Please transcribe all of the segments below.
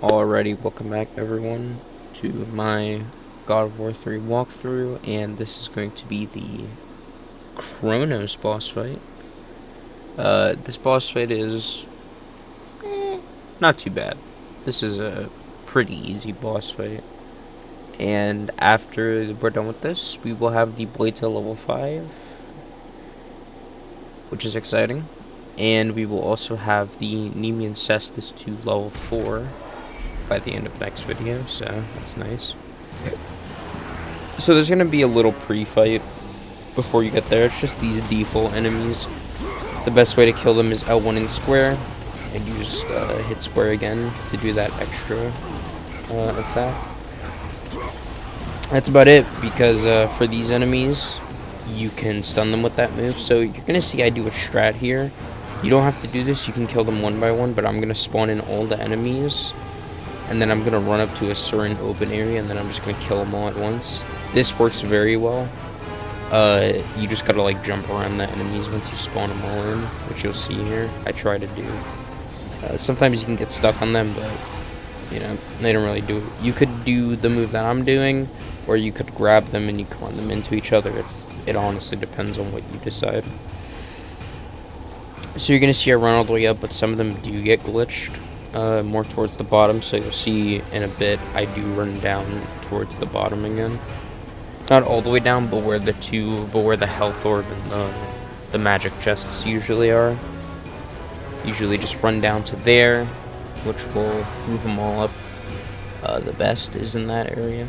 Alrighty, welcome back everyone to my God of War 3 walkthrough, and this is going to be the Cronos boss fight. This boss fight is not too bad. This is a pretty easy boss fight. And after we're done with this, we will have the Blade to level 5, which is exciting. And we will also have the Nemean Cestus to level 4 by the end of next video, so that's nice. So there's going to be a little pre-fight before you get there. It's just these default enemies. The best way to kill them is L1 and square, and use hit square again to do that extra attack. That's about it, because for these enemies, you can stun them with that move. So you're going to see I do a strat here. You don't have to do this, you can kill them one by one, but I'm going to spawn in all the enemies, and then I'm going to run up to a certain open area, and then I'm just going to kill them all at once. This works very well. You just gotta like jump around the enemies once you spawn them all in, which you'll see here. I try to do. Sometimes you can get stuck on them, but you know, they don't really do it. You could do the move that I'm doing, or you could grab them and you can run them into each other. It honestly depends on what you decide. So you're gonna see I run all the way up, but some of them do get glitched. More towards the bottom, so you'll see in a bit I do run down towards the bottom again. Not all the way down, but where the health orb and the magic chests usually are. Usually just run down to there, which will move them all up. The best is in that area.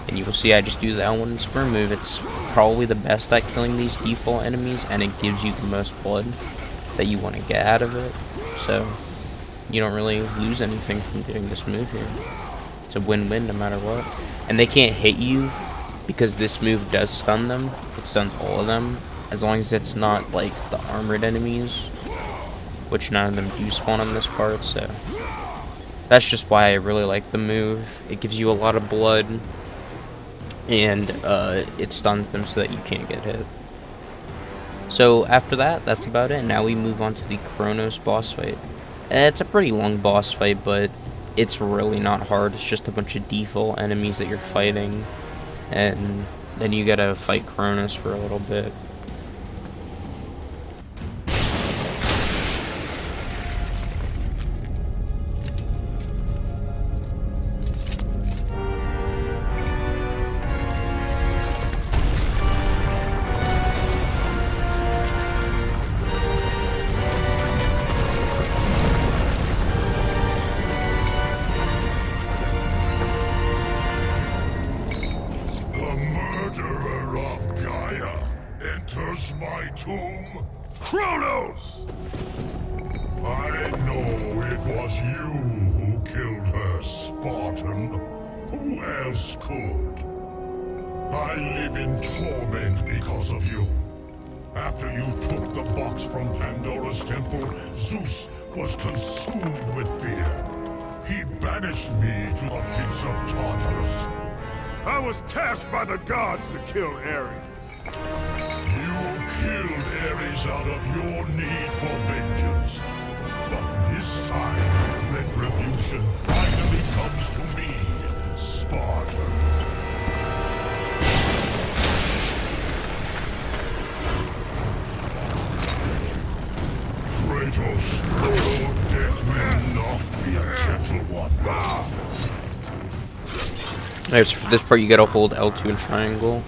And you will see I just do the L1 square move. It's probably the best at killing these default enemies, and it gives you the most blood that you want to get out of it. So you don't really lose anything from doing this move here. It's a win-win no matter what. And they can't hit you because this move does stun them. It stuns all of them, as long as it's not like the armored enemies, which none of them do spawn on this part. So that's just why I really like the move. It gives you a lot of blood, and it stuns them so that you can't get hit. So after that, that's about it. Now we move on to the Cronos boss fight. It's a pretty long boss fight, but it's really not hard. It's just a bunch of default enemies that you're fighting, and then you gotta fight Cronos for a little bit. Enters my tomb, Cronos! I know it was you who killed her, Spartan. Who else could? I live in torment because of you. After you took the box from Pandora's temple, Zeus was consumed with fear. He banished me to the pits of Tartarus. I was tasked by the gods to kill Ares. You killed Ares out of your need for vengeance. But this time, retribution finally comes to me, Spartan. Kratos, your death may not be a gentle one. Alright, so for this part you gotta hold L2 and triangle.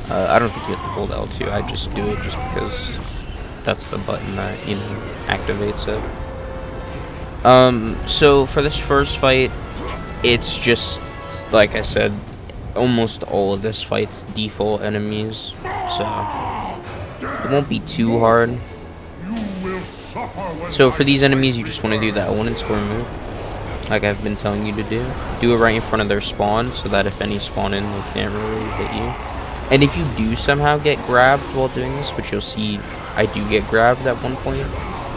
I don't think you have to hold L2, I just do it just because that's the button that, you know, activates it. So for this first fight, it's just, like I said, almost all of this fight's default enemies, so it won't be too hard. So for these enemies, you just want to do that L1 and square move, like I've been telling you to do. Do it right in front of their spawn, so that if any spawn in, they can't really hit you. And if you do somehow get grabbed while doing this, which you'll see I do get grabbed at one point,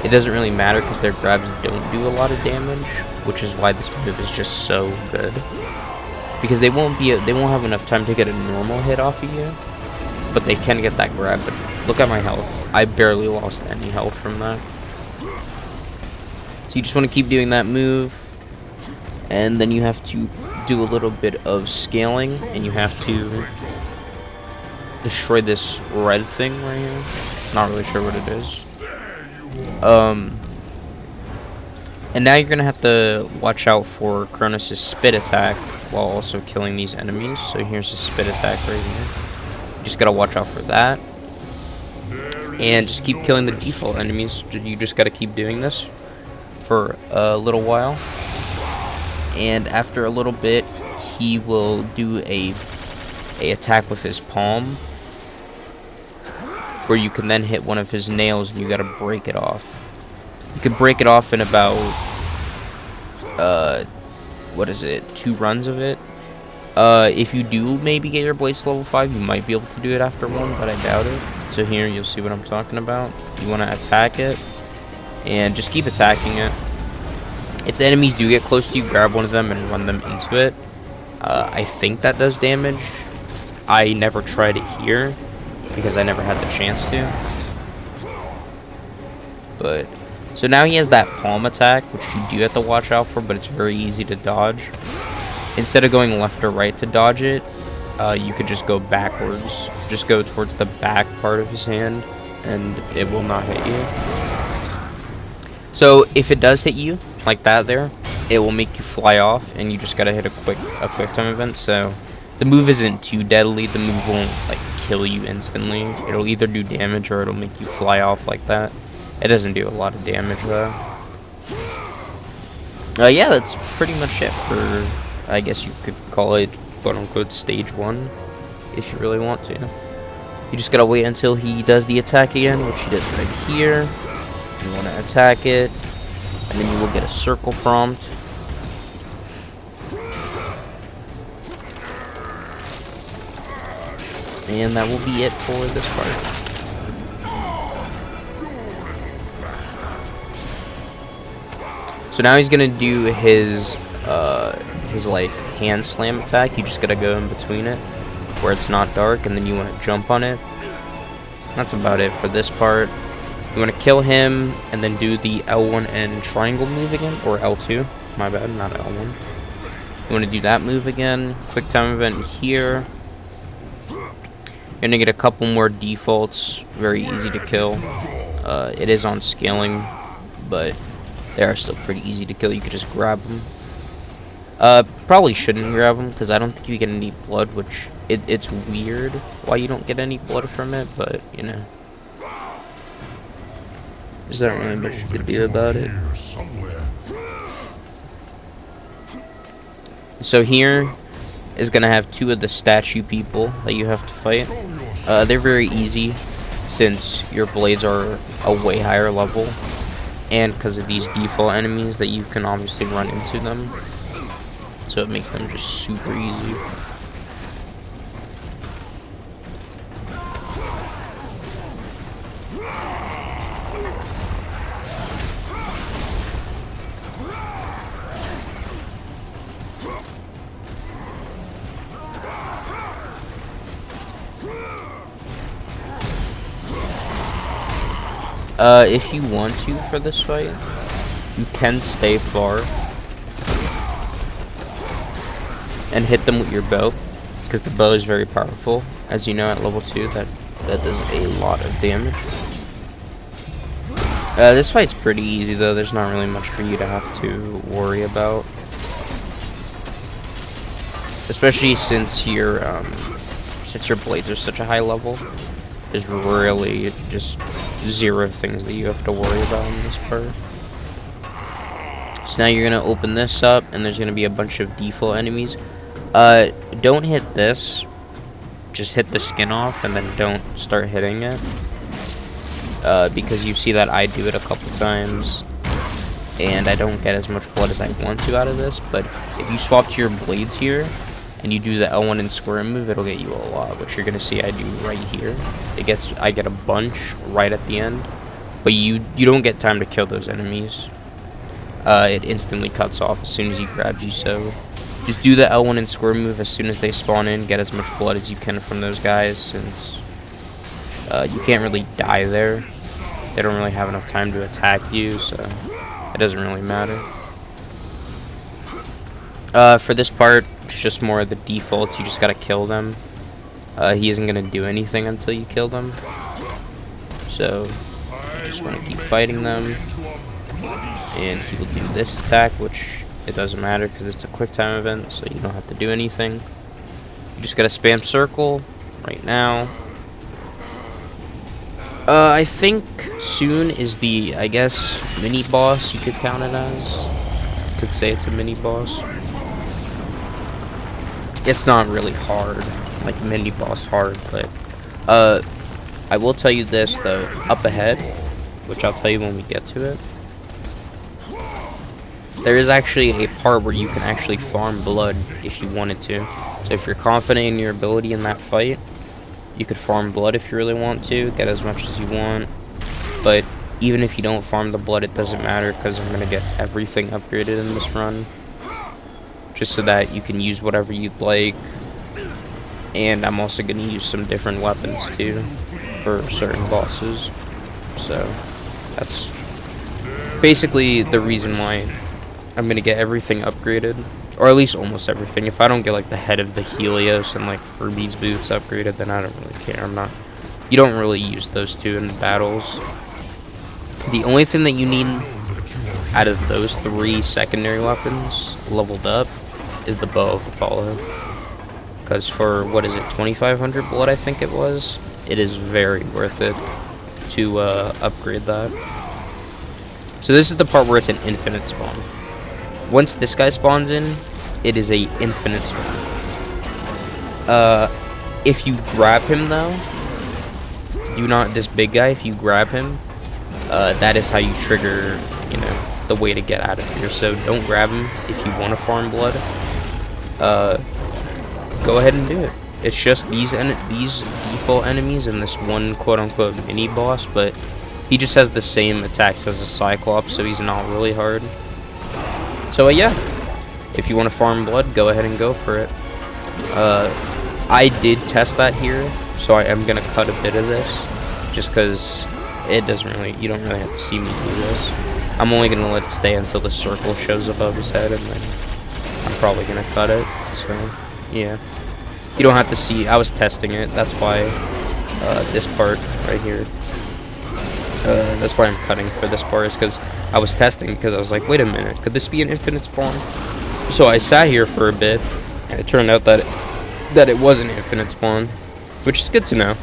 it doesn't really matter because their grabs don't do a lot of damage, which is why this move is just so good. Because they won't have enough time to get a normal hit off of you, but they can get that grab. But look at my health. I barely lost any health from that. So you just want to keep doing that move. And then you have to do a little bit of scaling, and you have to destroy this red thing right here. Not really sure what it is. And now you're gonna have to watch out for Cronos' spit attack while also killing these enemies. So here's his spit attack right here. You just gotta watch out for that. And just keep killing the default enemies. You just gotta keep doing this for a little while. And after a little bit, he will do a attack with his palm, where you can then hit one of his nails and you gotta break it off. You can break it off in about, what is it, 2 runs of it. If you do maybe get your blades to level 5, you might be able to do it after 1, but I doubt it. So here, you'll see what I'm talking about. You want to attack it, and just keep attacking it. If the enemies do get close to you, grab one of them and run them into it. I think that does damage. I never tried it here, because I never had the chance to. But so now he has that palm attack, which you do have to watch out for, but it's very easy to dodge. Instead of going left or right to dodge it, you could just go backwards. Just go towards the back part of his hand, and it will not hit you. So if it does hit you, like that there, it will make you fly off, and you just gotta hit a quick time event. So the move isn't too deadly. The move won't like kill you instantly. It'll either do damage or it'll make you fly off like that. It doesn't do a lot of damage though. Yeah, that's pretty much it for, I guess you could call it quote unquote stage 1, if you really want to. You just gotta wait until he does the attack again, which he does right here. You wanna attack it, and then you will get a circle prompt. And that will be it for this part. So now he's gonna do his like hand slam attack. You just gotta go in between it where it's not dark, and then you want to jump on it. That's about it for this part. You want to kill him and then do the L1 and triangle move again, or L2. My bad, not L1. You want to do that move again. Quick time event here. You're gonna get a couple more defaults. Very easy to kill. It is on scaling, but they are still pretty easy to kill. You could just grab them. Probably shouldn't grab them because I don't think you get any blood, which it's weird why you don't get any blood from it, but you know, there's not really much you could do about it. So here is gonna have 2 of the statue people that you have to fight. They're very easy since your blades are a way higher level, and because of these default enemies that you can obviously run into them, so it makes them just super easy. If you want to for this fight, you can stay far and hit them with your bow, because the bow is very powerful. As you know, at level 2, that does a lot of damage. This fight's pretty easy though. There's not really much for you to have to worry about, especially since your blades are such a high level. There's really just 0 things that you have to worry about in this part. So now you're gonna open this up, and there's gonna be a bunch of default enemies. Don't hit this. Just hit the skin off, and then don't start hitting it. Because you see that I do it a couple times, and I don't get as much blood as I want to out of this. But if you swap to your blades here, and you do the L1 and square move, it'll get you a lot, which you're gonna see I do right here. I get a bunch right at the end, but you don't get time to kill those enemies. It instantly cuts off as soon as he grabs you. So just do the L1 and square move as soon as they spawn in. Get as much blood as you can from those guys, since you can't really die there. They don't really have enough time to attack you, so it doesn't really matter. For this part, it's just more of the defaults. You just gotta kill them. He isn't gonna do anything until you kill them. So, you just want to keep fighting them. And he will do this attack, which it doesn't matter because it's a quick time event, so you don't have to do anything. You just gotta spam circle right now. I think soon is the, I guess, mini boss, you could count it as. You could say it's a mini boss. It's not really hard, like mini boss hard, but I will tell you this though, up ahead, which I'll tell you when we get to it. There is actually a part where you can actually farm blood if you wanted to. So if you're confident in your ability in that fight, you could farm blood if you really want to, get as much as you want. But even if you don't farm the blood, it doesn't matter because I'm gonna get everything upgraded in this run. Just so that you can use whatever you'd like. And I'm also going to use some different weapons too for certain bosses. So that's basically the reason why I'm going to get everything upgraded. Or at least almost everything. If I don't get like the head of the Helios and like Ruby's boots upgraded, then I don't really care. You don't really use those two in battles. The only thing that you need out of those 3 secondary weapons leveled up is the Bow of Apollo. Because for, what is it, 2,500 blood I think it was? It is very worth it to upgrade that. So this is the part where it's an infinite spawn. Once this guy spawns in, it is a infinite spawn. If you grab him though, this big guy, if you grab him, that is how you trigger, the way to get out of here. So don't grab him if you want to farm blood. Go ahead and do it. It's just these default enemies and this one quote-unquote mini boss, but he just has the same attacks as a Cyclops, so he's not really hard. So yeah, if you want to farm blood, go ahead and go for it. I did test that here, so I am gonna cut a bit of this, just because you don't really have to see me do this. I'm only gonna let it stay until the circle shows above his head, and then I'm probably gonna cut it. So yeah, you don't have to see. I was testing it. That's why this part right here. That's why I'm cutting for this part, is because I was testing, because I was like, wait a minute, could this be an infinite spawn? So I sat here for a bit, and it turned out that it was an infinite spawn, which is good to know.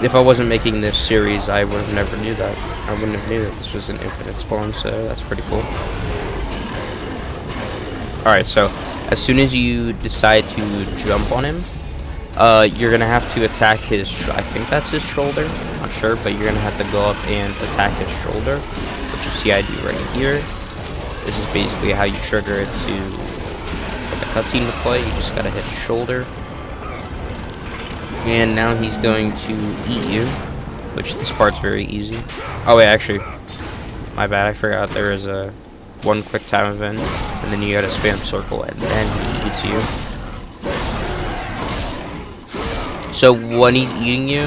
If I wasn't making this series, I would have never knew that. I wouldn't have knew that this was an infinite spawn, so that's pretty cool. Alright, so as soon as you decide to jump on him, you're gonna have to attack his, I think that's his shoulder, I'm not sure, but you're gonna have to go up and attack his shoulder, which you see I do right here. This is basically how you trigger it for the cutscene to play. You just gotta hit his shoulder. And now he's going to eat you, which this part's very easy. Oh wait, actually, my bad, I forgot there is a one quick time event, and then you gotta spam circle, and then he eats you. So when he's eating you,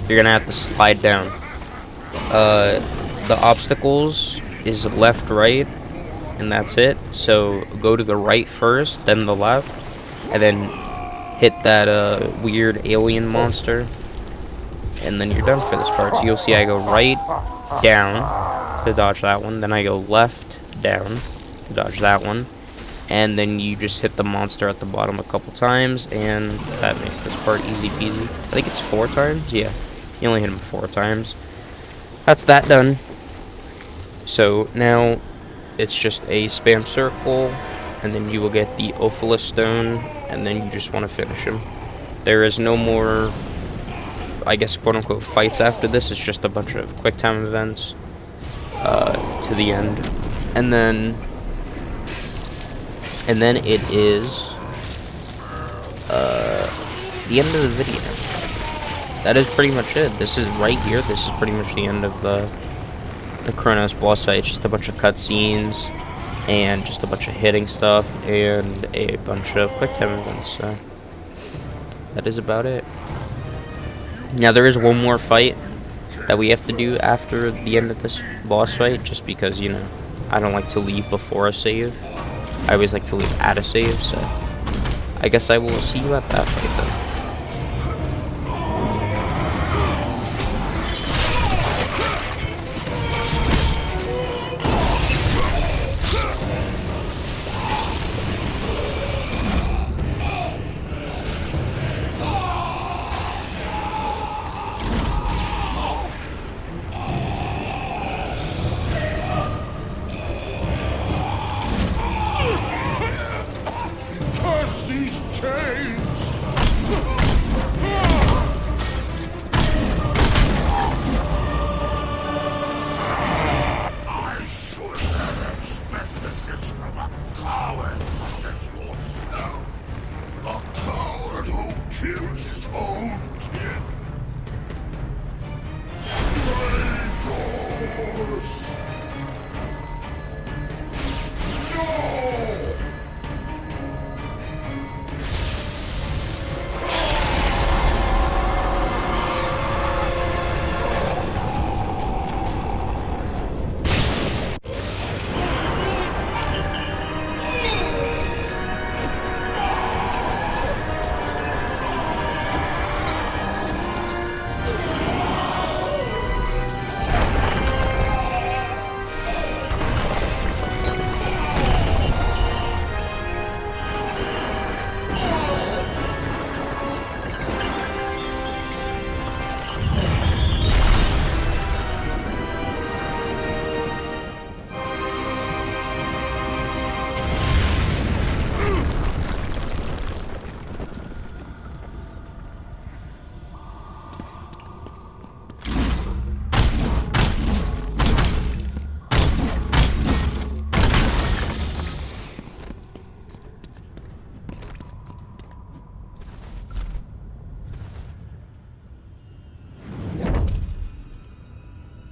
you're gonna have to slide down. The obstacles is left, right, and that's it. So go to the right first, then the left, and then hit that weird alien monster, and then you're done for this part. So you'll see I go right, down to dodge that one, then I go left, down to dodge that one, and then you just hit the monster at the bottom a couple times, and that makes this part easy peasy. I think it's 4 times. Yeah, you only hit him 4 times. That's that done. So now it's just a spam circle, and then you will get the Ophilis stone, and then you just want to finish him. There is no more, I guess, quote-unquote fights after this. It's just a bunch of quick time events to the end, and then it is the end of the video. That is pretty much it. This is right here. This is pretty much the end of the Cronos boss fight. It's just a bunch of cutscenes and just a bunch of hitting stuff and a bunch of quick time events. So that is about it. Now there is one more fight that we have to do after the end of this boss fight, just because, I don't like to leave before a save. I always like to leave at a save, so I guess I will see you at that fight then. Curse these chains! I should have expected this from a coward such as yourself. A coward who kills his own kin. Traitors! No!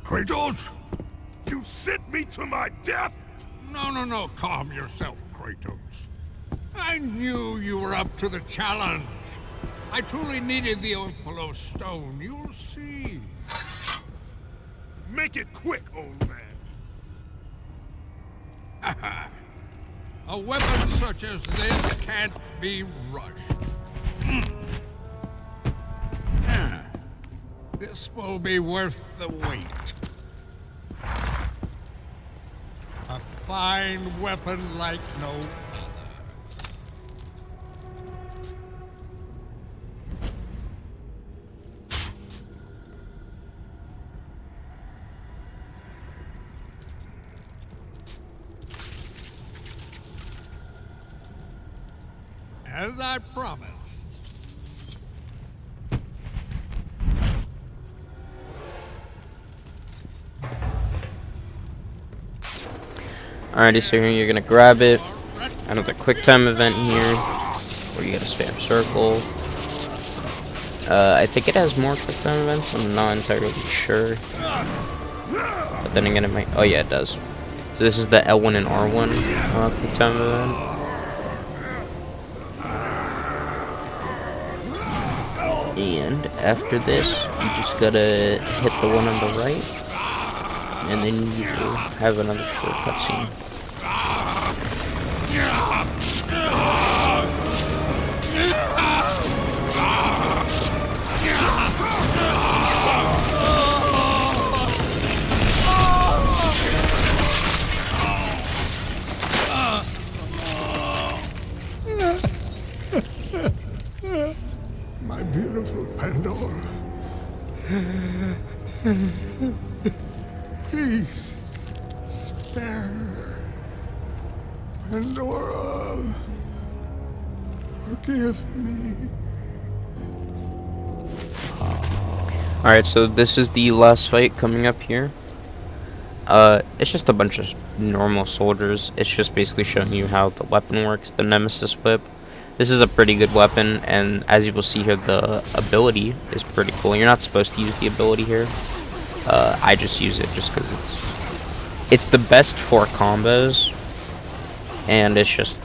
Kratos? You sent me to my death? No, calm yourself, Kratos. I knew you were up to the challenge. I truly needed the Ophilos stone, you'll see. Make it quick, old man. A weapon such as this can't be rushed. This will be worth the wait. A fine weapon like no other. As I promised. Alrighty, so here you're gonna grab it. Another quick time event here, where you gotta spam circle. I think it has more quick time events. I'm not entirely sure, but then again, it might. Oh yeah, it does. So this is the L1 and R1 quick time event. And after this, you just gotta hit the one on the right, and then you will have another short cutscene. My beautiful Pandora. Please, spare her. Pandora, forgive me. Alright, so this is the last fight coming up here. It's just a bunch of normal soldiers. It's just basically showing you how the weapon works, the Nemesis Whip. This is a pretty good weapon, and as you will see here, the ability is pretty cool. You're not supposed to use the ability here. I just use it just because it's the best for combos, and it's just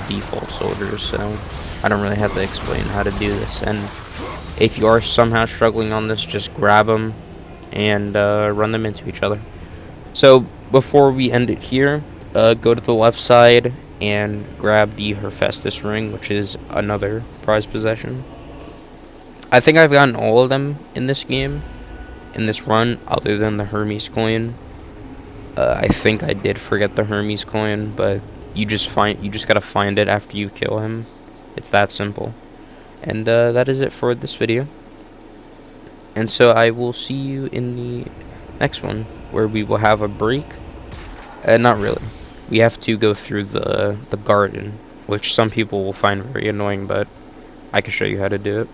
default soldiers, so I don't really have to explain how to do this. And if you are somehow struggling on this, just grab them and run them into each other. So before we end it here, go to the left side and grab the Hephaestus ring, which is another prized possession. I think I've gotten all of them in this game, in this run, other than the Hermes coin. I think I did forget the Hermes coin, but you just gotta find it after you kill him. It's that simple. And that is it for this video. And so I will see you in the next one, where we will have a break. Not really. We have to go through the garden, which some people will find very annoying, but I can show you how to do it.